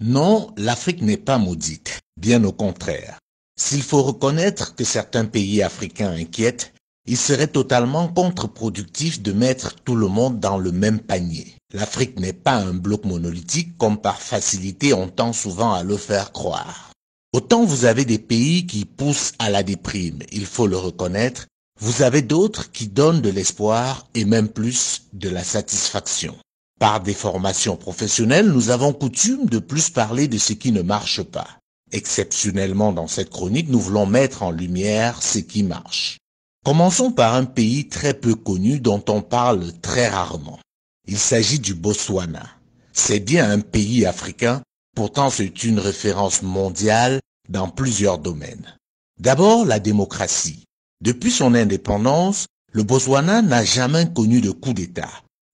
Non, l'Afrique n'est pas maudite, bien au contraire. S'il faut reconnaître que certains pays africains inquiètent, il serait totalement contre-productif de mettre tout le monde dans le même panier. L'Afrique n'est pas un bloc monolithique comme par facilité on tend souvent à le faire croire. Autant vous avez des pays qui poussent à la déprime, il faut le reconnaître, vous avez d'autres qui donnent de l'espoir et même plus de la satisfaction. Par des formations professionnelles, nous avons coutume de plus parler de ce qui ne marche pas. Exceptionnellement dans cette chronique, nous voulons mettre en lumière ce qui marche. Commençons par un pays très peu connu dont on parle très rarement. Il s'agit du Botswana. C'est bien un pays africain, pourtant c'est une référence mondiale dans plusieurs domaines. D'abord, la démocratie. Depuis son indépendance, le Botswana n'a jamais connu de coup d'État.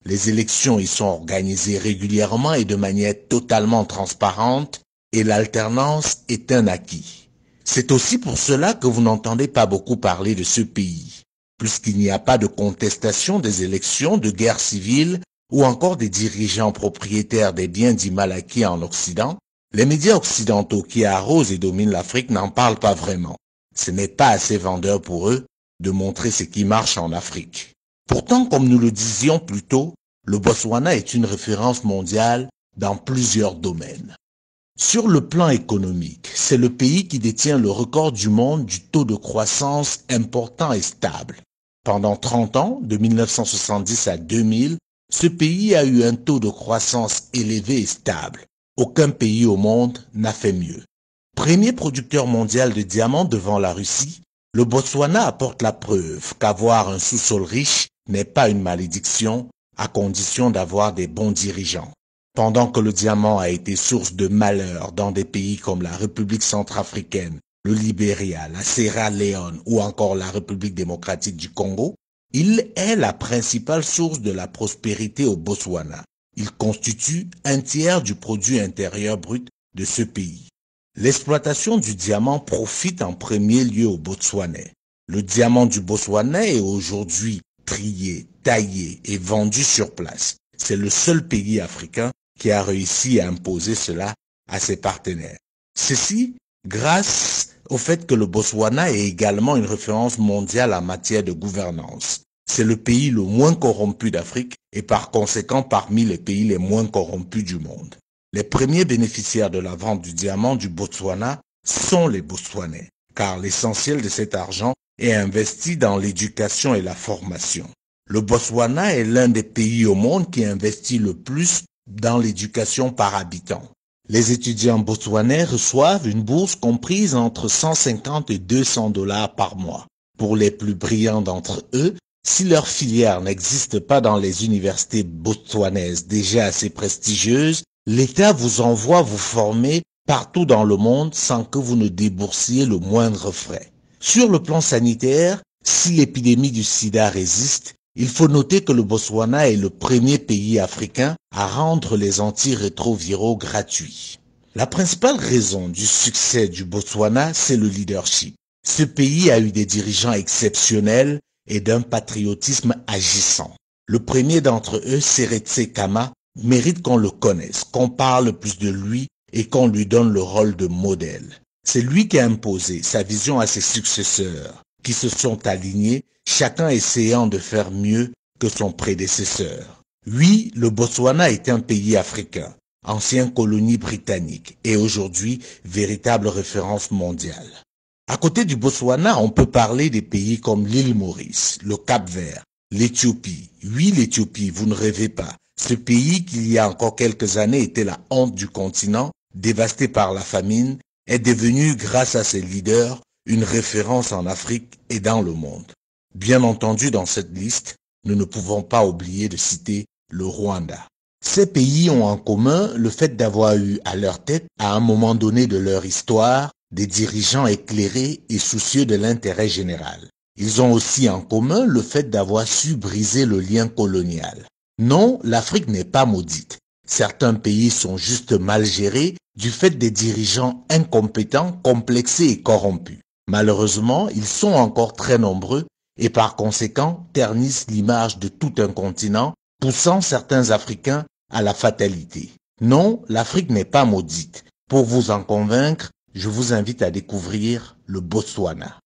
Les élections y sont organisées régulièrement et de manière totalement transparente et l'alternance est un acquis. C'est aussi pour cela que vous n'entendez pas beaucoup parler de ce pays, puisqu'il n'y a pas de contestation des élections, de guerre civile ou encore des dirigeants propriétaires des biens dits mal acquis en Occident. Les médias occidentaux qui arrosent et dominent l'Afrique n'en parlent pas vraiment. Ce n'est pas assez vendeur pour eux de montrer ce qui marche en Afrique. Pourtant, comme nous le disions plus tôt, le Botswana est une référence mondiale dans plusieurs domaines. Sur le plan économique, c'est le pays qui détient le record du monde du taux de croissance important et stable. Pendant 30 ans, de 1970 à 2000, ce pays a eu un taux de croissance élevé et stable. Aucun pays au monde n'a fait mieux. Premier producteur mondial de diamants devant la Russie, le Botswana apporte la preuve qu'avoir un sous-sol riche n'est pas une malédiction, à condition d'avoir des bons dirigeants. Pendant que le diamant a été source de malheur dans des pays comme la République centrafricaine, le Libéria, la Sierra Leone ou encore la République démocratique du Congo, il est la principale source de la prospérité au Botswana. Il constitue un tiers du produit intérieur brut de ce pays. L'exploitation du diamant profite en premier lieu aux Botswanais. Le diamant du Botswana est aujourd'hui trié, taillé et vendu sur place. C'est le seul pays africain qui a réussi à imposer cela à ses partenaires. Ceci grâce au fait que le Botswana est également une référence mondiale en matière de gouvernance. C'est le pays le moins corrompu d'Afrique et par conséquent parmi les pays les moins corrompus du monde. Les premiers bénéficiaires de la vente du diamant du Botswana sont les Botswanais, car l'essentiel de cet argent est investi dans l'éducation et la formation. Le Botswana est l'un des pays au monde qui investit le plus dans l'éducation par habitant. Les étudiants botswanais reçoivent une bourse comprise entre 150 et 200 $ par mois. Pour les plus brillants d'entre eux, si leur filière n'existe pas dans les universités botswanaises déjà assez prestigieuses, l'État vous envoie vous former partout dans le monde sans que vous ne déboursiez le moindre frais. Sur le plan sanitaire, si l'épidémie du sida résiste, il faut noter que le Botswana est le premier pays africain à rendre les antirétroviraux gratuits. La principale raison du succès du Botswana, c'est le leadership. Ce pays a eu des dirigeants exceptionnels et d'un patriotisme agissant. Le premier d'entre eux, Seretse Khama, mérite qu'on le connaisse, qu'on parle plus de lui et qu'on lui donne le rôle de modèle. C'est lui qui a imposé sa vision à ses successeurs, qui se sont alignés, chacun essayant de faire mieux que son prédécesseur. Oui, le Botswana est un pays africain, ancienne colonie britannique et aujourd'hui véritable référence mondiale. À côté du Botswana, on peut parler des pays comme l'île Maurice, le Cap-Vert, l'Éthiopie. Oui, l'Éthiopie, vous ne rêvez pas. Ce pays qui, il y a encore quelques années, était la honte du continent, dévasté par la famine, est devenu, grâce à ses leaders, une référence en Afrique et dans le monde. Bien entendu, dans cette liste, nous ne pouvons pas oublier de citer le Rwanda. Ces pays ont en commun le fait d'avoir eu à leur tête, à un moment donné de leur histoire, des dirigeants éclairés et soucieux de l'intérêt général. Ils ont aussi en commun le fait d'avoir su briser le lien colonial. Non, l'Afrique n'est pas maudite. Certains pays sont juste mal gérés du fait des dirigeants incompétents, complexés et corrompus. Malheureusement, ils sont encore très nombreux et par conséquent ternissent l'image de tout un continent, poussant certains Africains à la fatalité. Non, l'Afrique n'est pas maudite. Pour vous en convaincre, je vous invite à découvrir le Botswana.